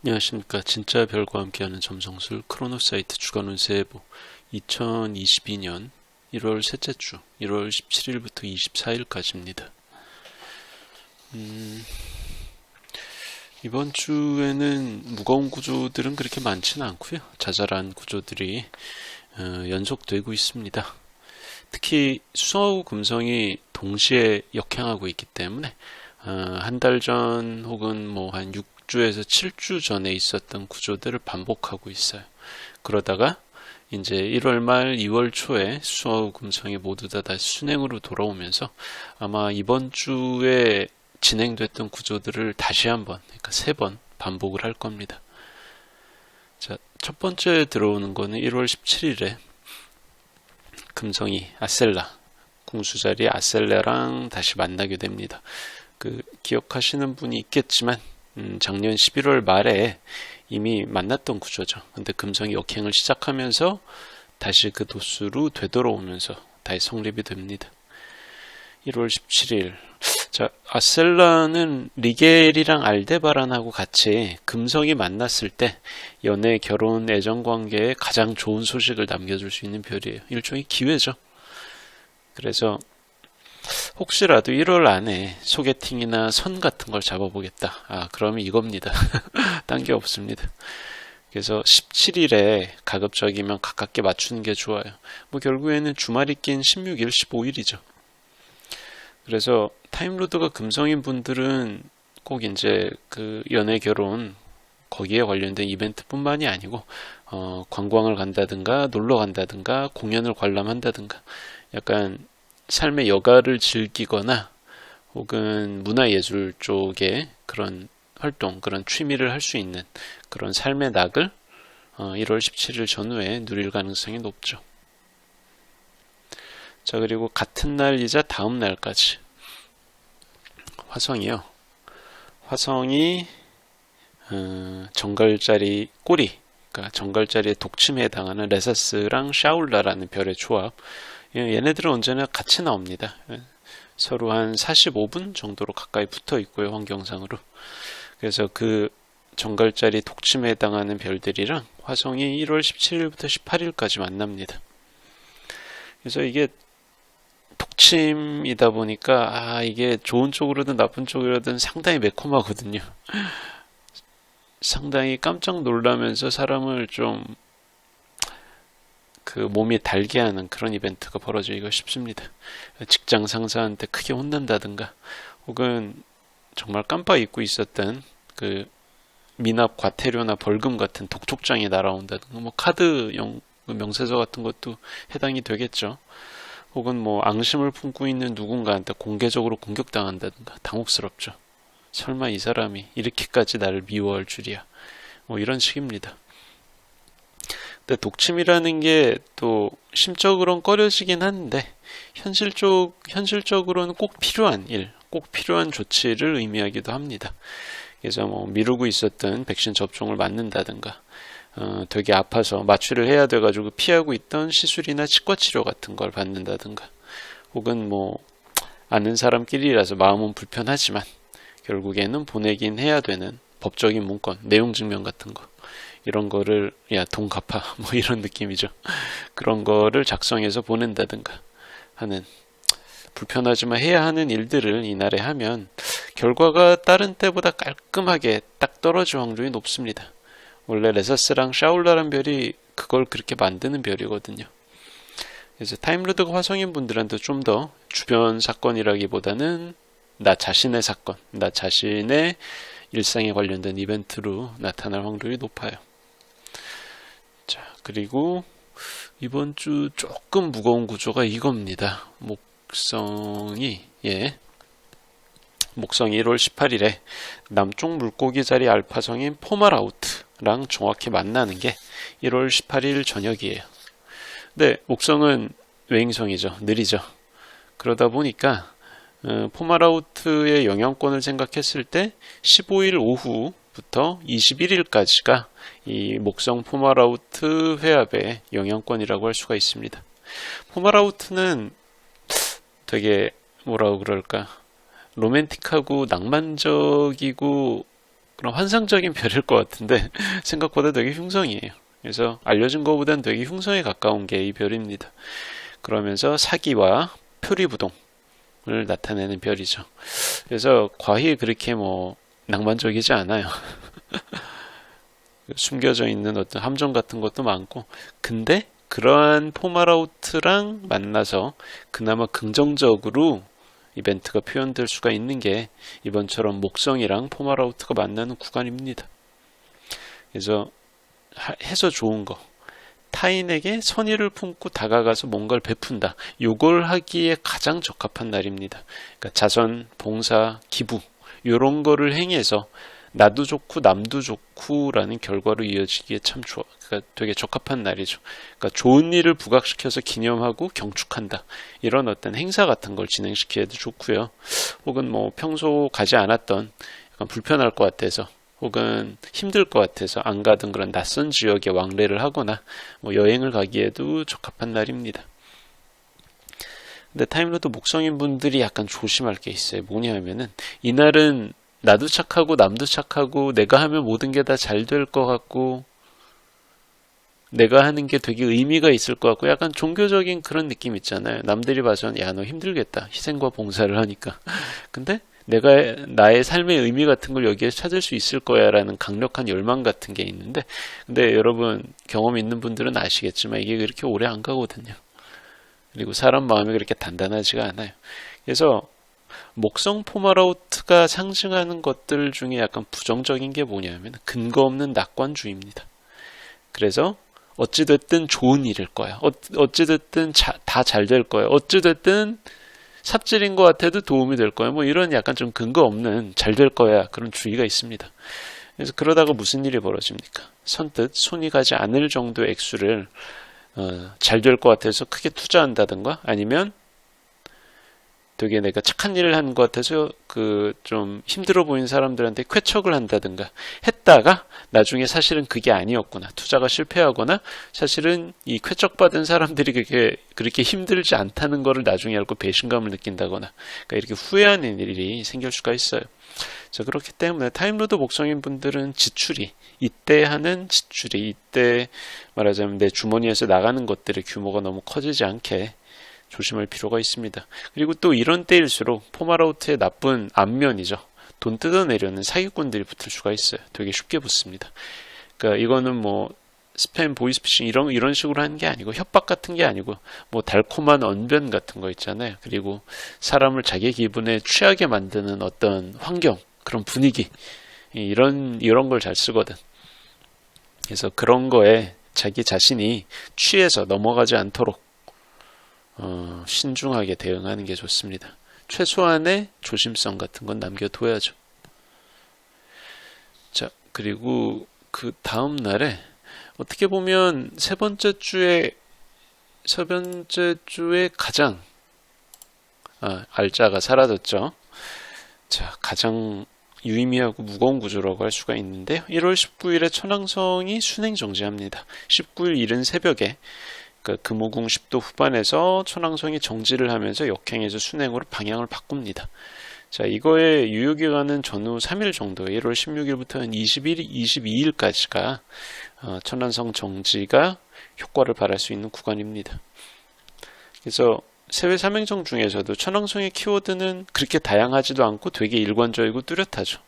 안녕하십니까. 진짜 별과 함께하는 점성술 크로노사이트 주간 운세 예보 2022년 1월 셋째 주 1월 17일부터 24일까지입니다. 이번 주에는 무거운 구조들은 그렇게 많지는 않고요. 자잘한 구조들이 연속되고 있습니다. 특히 수화우 금성이 동시에 역행하고 있기 때문에 한 달 전 혹은 뭐 한 6주에서 7주 전에 있었던 구조들을 반복하고 있어요. 그러다가 이제 1월 말 2월 초에 수화우 금성이 모두 다 다시 순행으로 돌아오면서 아마 이번 주에 진행됐던 구조들을 다시 한번, 그러니까 3번 반복을 할 겁니다. 자, 첫 번째 들어오는 거는 1월 17일에 금성이 아셀라, 궁수자리 아셀라랑 다시 만나게 됩니다. 기억하시는 분이 있겠지만 작년 11월 말에 이미 만났던 구조죠. 근데 금성이 역행을 시작하면서 다시 그 도수로 되돌아오면서 다시 성립이 됩니다. 1월 17일. 자, 아셀라는 리겔이랑 알데바란하고 같이 금성이 만났을 때 연애, 결혼, 애정관계에 가장 좋은 소식을 남겨줄 수 있는 별이에요. 일종의 기회죠. 그래서 혹시라도 1월 안에 소개팅이나 선 같은 걸 잡아보겠다. 그러면 이겁니다. 딴 게 없습니다. 그래서 17일에 가급적이면 가깝게 맞추는 게 좋아요. 뭐 결국에는 주말이 낀 16일, 15일이죠. 그래서 타임로드가 금성인 분들은 꼭 이제 그 연애, 결혼 거기에 관련된 이벤트뿐만이 아니고 관광을 간다든가 놀러 간다든가 공연을 관람한다든가 약간 삶의 여가를 즐기거나 혹은 문화예술 쪽에 그런 활동, 그런 취미를 할 수 있는 그런 삶의 낙을 1월 17일 전후에 누릴 가능성이 높죠. 자, 그리고 같은 날이자 다음 날까지 화성이요. 화성이 정갈자리 꼬리, 그러니까 정갈자리의 독침에 해당하는 레사스랑 샤울라라는 별의 조합. 얘네들은 언제나 같이 나옵니다. 서로 한 45분 정도로 가까이 붙어 있고요, 환경상으로. 그래서 그 정갈자리 독침에 해당하는 별들이랑 화성이 1월 17일부터 18일까지 만납니다. 그래서 이게 독침이다 보니까 이게 좋은 쪽으로든 나쁜 쪽으로든 상당히 매콤하거든요. 상당히 깜짝 놀라면서 사람을 좀 그 몸이 달게 하는 그런 이벤트가 벌어지기가 쉽습니다. 직장 상사한테 크게 혼난다든가 혹은 정말 깜빡 잊고 있었던 그 미납 과태료나 벌금 같은 독촉장이 날아온다든가 뭐 카드 명세서 같은 것도 해당이 되겠죠. 혹은 뭐 앙심을 품고 있는 누군가한테 공개적으로 공격당한다든가 당혹스럽죠. 설마 이 사람이 이렇게까지 나를 미워할 줄이야. 뭐 이런 식입니다. 근데 독침이라는 게 또 심적으로는 꺼려지긴 하는데 현실적으로는 꼭 필요한 일, 꼭 필요한 조치를 의미하기도 합니다. 그래서 뭐 미루고 있었던 백신 접종을 맞는다든가 되게 아파서 마취를 해야 돼가지고 피하고 있던 시술이나 치과 치료 같은 걸 받는다든가 혹은 뭐 아는 사람끼리라서 마음은 불편하지만 결국에는 보내긴 해야 되는 법적인 문건, 내용 증명 같은 거 이런 거를 야 돈 갚아 뭐 이런 느낌이죠. 그런 거를 작성해서 보낸다든가 하는 불편하지만 해야 하는 일들을 이날에 하면 결과가 다른 때보다 깔끔하게 딱 떨어질 확률이 높습니다. 원래 레사스랑 샤울라란 별이 그걸 그렇게 만드는 별이거든요. 그래서 타임로드가 화성인 분들한테 좀 더 주변 사건이라기보다는 나 자신의 사건, 나 자신의 일상에 관련된 이벤트로 나타날 확률이 높아요. 자, 그리고 이번 주 조금 무거운 구조가 이겁니다. 목성이 1월 18일에 남쪽 물고기 자리 알파성인 포마라우트랑 정확히 만나는 게 1월 18일 저녁이에요. 근데 목성은 외행성이죠. 느리죠. 그러다 보니까 포마라우트의 영향권을 생각했을 때 15일 오후부터 21일까지가 이 목성 포마라우트 회합의 영향권이라고 할 수가 있습니다. 포마라우트는 되게 뭐라고 그럴까 로맨틱하고 낭만적이고 그런 환상적인 별일 것 같은데 생각보다 되게 흉성이에요. 그래서 알려진 것보다는 되게 흉성에 가까운 게 이 별입니다. 그러면서 사기와 표리부동을 나타내는 별이죠. 그래서 과히 그렇게 뭐 낭만적이지 않아요. 숨겨져 있는 어떤 함정 같은 것도 많고, 근데 그러한 포마라우트랑 만나서 그나마 긍정적으로 이벤트가 표현될 수가 있는 게 이번처럼 목성이랑 포마라우트가 만나는 구간입니다. 그래서 해서 좋은 거, 타인에게 선의를 품고 다가가서 뭔가를 베푼다. 요걸 하기에 가장 적합한 날입니다. 그러니까 자선, 봉사, 기부 요런 거를 행해서 나도 좋고 남도 좋고라는 결과로 이어지기에 참 좋아. 그러니까 되게 적합한 날이죠. 그러니까 좋은 일을 부각시켜서 기념하고 경축한다. 이런 어떤 행사 같은 걸 진행시키기도 좋고요. 혹은 뭐 평소 가지 않았던 약간 불편할 것 같아서 혹은 힘들 것 같아서 안 가던 그런 낯선 지역에 왕래를 하거나 뭐 여행을 가기에도 적합한 날입니다. 근데 타임로드 목성인 분들이 약간 조심할 게 있어요. 뭐냐 하면은 이날은 나도 착하고 남도 착하고 내가 하면 모든 게 다 잘 될 것 같고 내가 하는 게 되게 의미가 있을 것 같고 약간 종교적인 그런 느낌 있잖아요. 남들이 봐서는 야, 너 힘들겠다. 희생과 봉사를 하니까. 근데 내가 나의 삶의 의미 같은 걸 여기에 찾을 수 있을 거야 라는 강력한 열망 같은 게 있는데 근데 여러분 경험 있는 분들은 아시겠지만 이게 그렇게 오래 안 가거든요. 그리고 사람 마음이 그렇게 단단하지가 않아요. 그래서 목성 포마라우트가 상징하는 것들 중에 약간 부정적인 게 뭐냐면 근거 없는 낙관주의입니다. 그래서 어찌됐든 좋은 일일 거야. 어찌됐든 다 잘 될 거야. 어찌됐든 삽질인 것 같아도 도움이 될 거야. 뭐 이런 약간 좀 근거 없는 잘 될 거야. 그런 주의가 있습니다. 그래서 그러다가 무슨 일이 벌어집니까? 선뜻 손이 가지 않을 정도의 액수를 잘 될 것 같아서 크게 투자한다든가 아니면 되게 내가 착한 일을 하는 것 같아서 그 좀 힘들어 보이는 사람들한테 쾌척을 한다든가 했다가 나중에 사실은 그게 아니었구나. 투자가 실패하거나 사실은 이 쾌척받은 사람들이 그렇게 힘들지 않다는 거를 나중에 알고 배신감을 느낀다거나 그러니까 이렇게 후회하는 일이 생길 수가 있어요. 자, 그렇기 때문에 타임로드 목성인 분들은 지출이 이때 하는 지출이 이때 말하자면 내 주머니에서 나가는 것들의 규모가 너무 커지지 않게 조심할 필요가 있습니다. 그리고 또 이런 때일수록 포마라우트의 나쁜 앞면이죠. 돈 뜯어내려는 사기꾼들이 붙을 수가 있어요. 되게 쉽게 붙습니다. 그러니까 이거는 뭐 스팸, 보이스피싱 이런 식으로 하는 게 아니고 협박 같은 게 아니고 뭐 달콤한 언변 같은 거 있잖아요. 그리고 사람을 자기 기분에 취하게 만드는 어떤 환경, 그런 분위기 이런 걸 잘 쓰거든. 그래서 그런 거에 자기 자신이 취해서 넘어가지 않도록 신중하게 대응하는 게 좋습니다. 최소한의 조심성 같은 건 남겨둬야죠. 자, 그리고 그 다음 날에 어떻게 보면 세 번째 주에 가장 알짜가 사라졌죠. 자, 가장 유의미하고 무거운 구조라고 할 수가 있는데요. 1월 19일에 천왕성이 순행 정지합니다. 19일 이른 새벽에 금오궁 10도 후반에서 천왕성이 정지를 하면서 역행해서 순행으로 방향을 바꿉니다. 자, 이거의 유효기간은 전후 3일 정도, 1월 16일부터 한 22일까지가 천왕성 정지가 효과를 발할 수 있는 구간입니다. 그래서 세회 삼행정 중에서도 천왕성의 키워드는 그렇게 다양하지도 않고 되게 일관적이고 뚜렷하죠.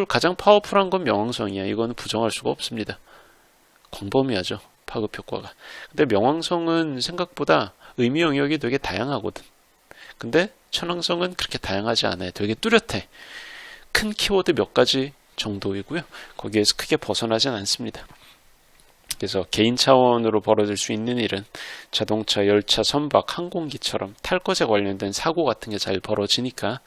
가장 파워풀한 건 명왕성이야. 이거는 부정할 수가 없습니다. 광범위하죠. 파급 효과가. 근데 명왕성은 생각보다 의미 영역이 되게 다양하거든. 근데 천왕성은 그렇게 다양하지 않아요. 되게 뚜렷해. 큰 키워드 몇 가지 정도이고요. 거기에서 크게 벗어나진 않습니다. 그래서 개인 차원으로 벌어질 수 있는 일은 자동차, 열차, 선박, 항공기처럼 탈 것에 관련된 사고 같은 게 잘 벌어지니까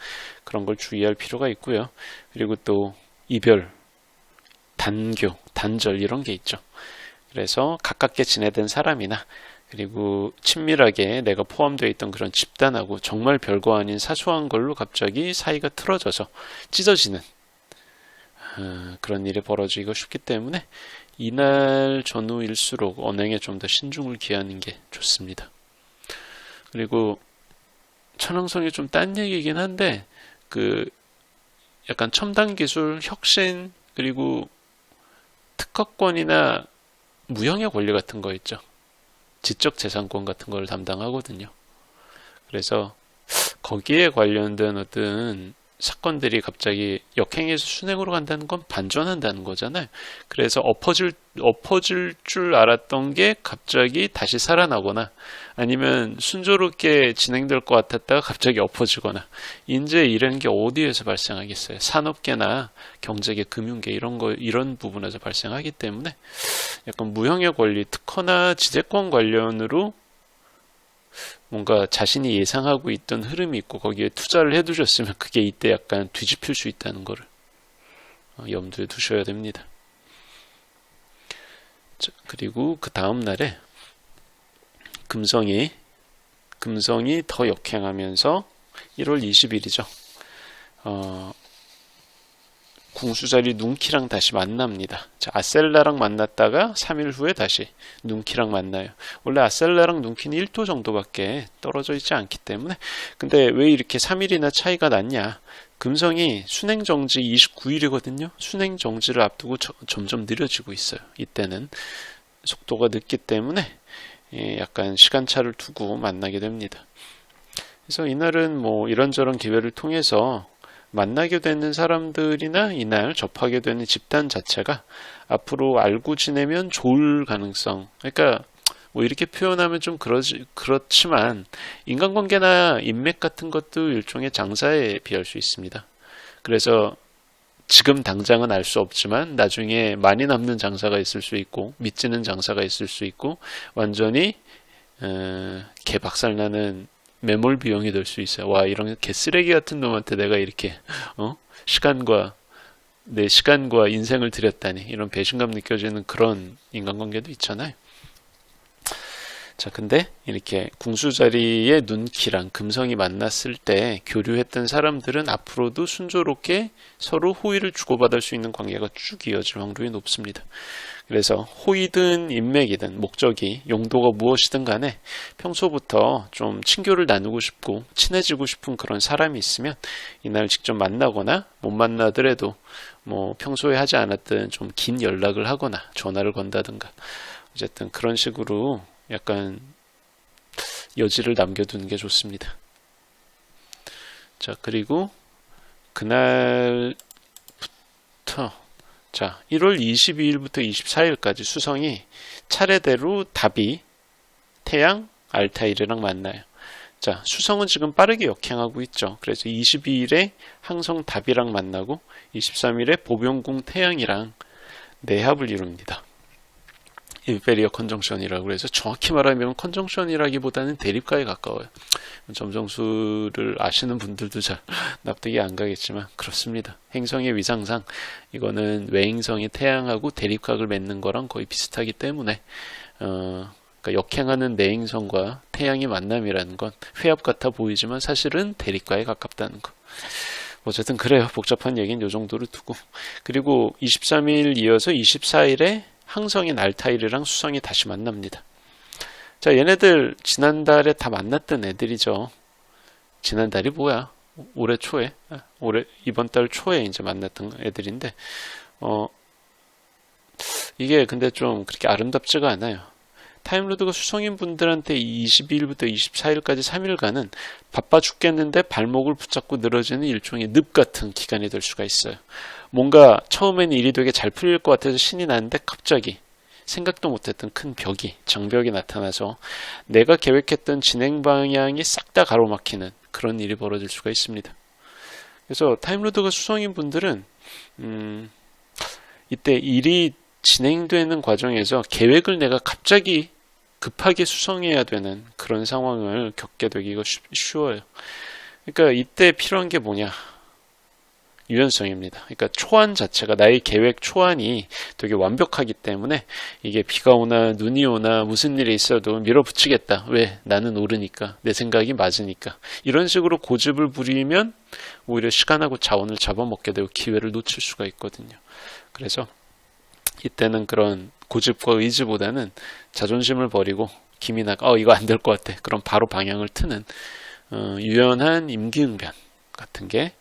그런 걸 주의할 필요가 있고요. 그리고 또 이별, 단교, 단절 이런 게 있죠. 그래서 가깝게 지내던 사람이나 그리고 친밀하게 내가 포함되어 있던 그런 집단하고 정말 별거 아닌 사소한 걸로 갑자기 사이가 틀어져서 찢어지는 그런 일이 벌어지기가 쉽기 때문에 이날 전후일수록 언행에 좀 더 신중을 기하는 게 좋습니다. 그리고 천왕성이 좀 딴 얘기긴 한데 약간 첨단 기술, 혁신, 그리고 특허권이나 무형의 권리 같은 거 있죠. 지적 재산권 같은 걸 담당하거든요. 그래서 거기에 관련된 어떤 사건들이 갑자기 역행해서 순행으로 간다는 건 반전한다는 거잖아요. 그래서 엎어질 줄 알았던 게 갑자기 다시 살아나거나 아니면 순조롭게 진행될 것 같았다가 갑자기 엎어지거나 이제 이런 게 어디에서 발생하겠어요? 산업계나 경제계, 금융계 이런 부분에서 발생하기 때문에 약간 무형의 권리, 특허나 지재권 관련으로 뭔가 자신이 예상하고 있던 흐름이 있고 거기에 투자를 해두셨으면 그게 이때 약간 뒤집힐 수 있다는 거를 염두에 두셔야 됩니다. 자, 그리고 그 다음 날에 금성이 더 역행하면서 1월 20일이죠. 궁수자리 눈키랑 다시 만납니다. 자, 아셀라랑 만났다가 3일 후에 다시 눈키랑 만나요. 원래 아셀라랑 눈키는 1도 정도밖에 떨어져 있지 않기 때문에 근데 왜 이렇게 3일이나 차이가 났냐? 금성이 순행정지 29일이거든요. 순행정지를 앞두고 점점 느려지고 있어요. 이때는 속도가 늦기 때문에 약간 시간차를 두고 만나게 됩니다. 그래서 이날은 뭐 이런저런 기회를 통해서 만나게 되는 사람들이나 이날 접하게 되는 집단 자체가 앞으로 알고 지내면 좋을 가능성. 그러니까 뭐 이렇게 표현하면 좀 그렇지만 인간관계나 인맥 같은 것도 일종의 장사에 비할 수 있습니다. 그래서 지금 당장은 알 수 없지만 나중에 많이 남는 장사가 있을 수 있고 믿지는 장사가 있을 수 있고 완전히 개박살나는 매몰 비용이 될 수 있어요. 와, 이런 개쓰레기 같은 놈한테 내가 이렇게 내 시간과 인생을 들였다니 이런 배신감 느껴지는 그런 인간관계도 있잖아요. 자, 근데 이렇게 궁수자리에 눈키랑 금성이 만났을 때 교류했던 사람들은 앞으로도 순조롭게 서로 호의를 주고받을 수 있는 관계가 쭉 이어질 확률이 높습니다. 그래서 호의든 인맥이든 목적이 용도가 무엇이든 간에 평소부터 좀 친교를 나누고 싶고 친해지고 싶은 그런 사람이 있으면 이날 직접 만나거나 못 만나더라도 뭐 평소에 하지 않았던 좀 긴 연락을 하거나 전화를 건다든가 어쨌든 그런 식으로 약간 여지를 남겨두는 게 좋습니다. 자, 그리고 그날부터 자, 1월 22일부터 24일까지 수성이 차례대로 답이, 태양, 알타일이랑 만나요. 자, 수성은 지금 빠르게 역행하고 있죠. 그래서 22일에 항성 답이랑 만나고 23일에 보병궁 태양이랑 내합을 이룹니다. 인페리어 컨정션이라고 해서 정확히 말하면 컨정션이라기보다는 대립가에 가까워요. 점정수를 아시는 분들도 잘 납득이 안 가겠지만 그렇습니다. 행성의 위상상 이거는 외행성이 태양하고 대립각을 맺는 거랑 거의 비슷하기 때문에 그러니까 역행하는 내행성과 태양의 만남이라는 건 회합 같아 보이지만 사실은 대립가에 가깝다는 거. 어쨌든 그래요. 복잡한 얘기는 이 정도로 두고 그리고 23일 이어서 24일에 항성인 알타일이랑 수성이 다시 만납니다. 자, 얘네들 지난달에 다 만났던 애들이죠. 지난달이 뭐야? 올해 초에, 이번 달 초에 이제 만났던 애들인데, 이게 근데 좀 그렇게 아름답지가 않아요. 타임로드가 수성인 분들한테 22일부터 24일까지 3일간은 바빠 죽겠는데 발목을 붙잡고 늘어지는 일종의 늪 같은 기간이 될 수가 있어요. 뭔가 처음에는 일이 되게 잘 풀릴 것 같아서 신이 나는데 갑자기 생각도 못했던 큰 장벽이 나타나서 내가 계획했던 진행 방향이 싹 다 가로막히는 그런 일이 벌어질 수가 있습니다. 그래서 타임로드가 수성인 분들은 이때 일이 진행되는 과정에서 계획을 내가 갑자기 급하게 수정해야 되는 그런 상황을 겪게 되기가 쉬워요. 그러니까 이때 필요한 게 뭐냐? 유연성입니다. 그러니까 초안 자체가 나의 계획 초안이 되게 완벽하기 때문에 이게 비가 오나 눈이 오나 무슨 일이 있어도 밀어붙이겠다. 왜? 나는 옳으니까. 내 생각이 맞으니까. 이런 식으로 고집을 부리면 오히려 시간하고 자원을 잡아먹게 되고 기회를 놓칠 수가 있거든요. 그래서 이때는 그런 고집과 의지보다는 자존심을 버리고 기민하게 이거 안 될 것 같아. 그럼 바로 방향을 트는 유연한 임기응변 같은 게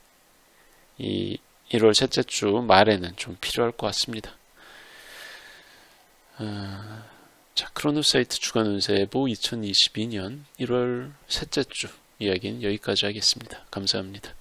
이 1월 셋째 주 말에는 좀 필요할 것 같습니다. 자, 크로노사이트 주간 운세보 2022년 1월 셋째 주 이야기는 여기까지 하겠습니다. 감사합니다.